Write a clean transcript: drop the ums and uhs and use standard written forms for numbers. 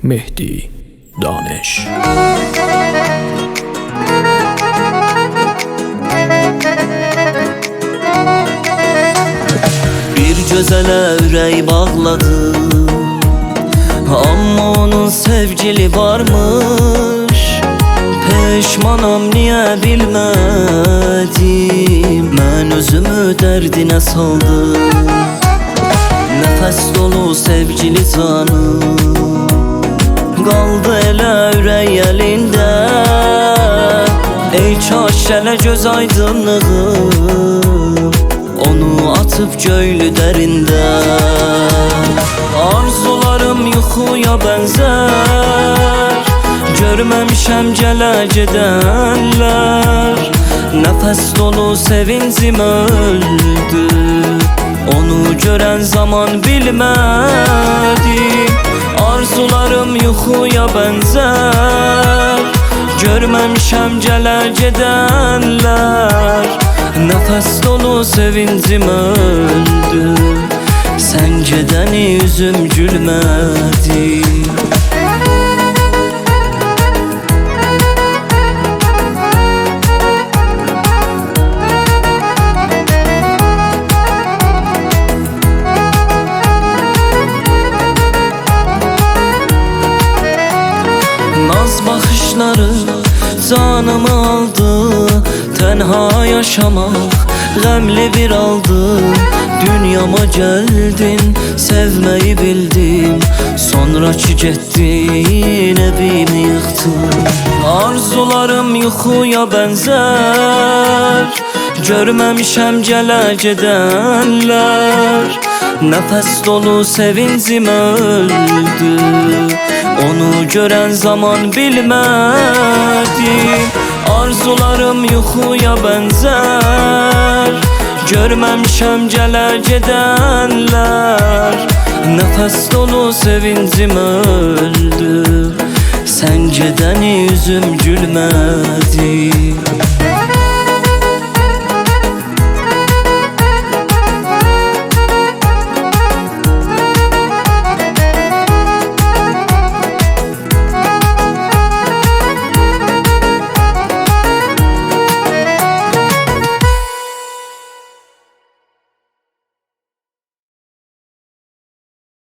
Mehdi Daneş. Bir gözələ ürək bağladım, amma onun sevgili varmış. Peşmanam niyə bilmədim, mən özümü dərdinə saldım. Nəfəs dolu sevgili canım qaldı elə ürək əlində. Ey kaş gələ göz aydınlığım, onu atıp göylü dərində. Arzularım yuxuya bənzər, görməmişəm gələ gedənlər. Nəfəs dolu sevincim öldü, onu görən zaman bilmədim. Arzularım yuxuya bənzər, görməmişəm gələ gedənlər. Nəfəs dolu sevincim öldü, sən gedəni üzüm gülmədi. Naz baxışları canımı aldı, tənha yaşamaq qəmli bir aldı. Dünyama gəldin, sevməyi bildim, sonra ki getdin, evimi yıxdın. Arzularım yuxuya bənzər, görməmişəm gələ gedənlər. Nəfəs dolu sevincim öldü, onu görən zaman bilmədim. Arzularım yuxuya bənzər, görməmişəm gələ gedənlər. Nəfəs dolu sevincim öldü, sən gedəni üzüm gülmədi.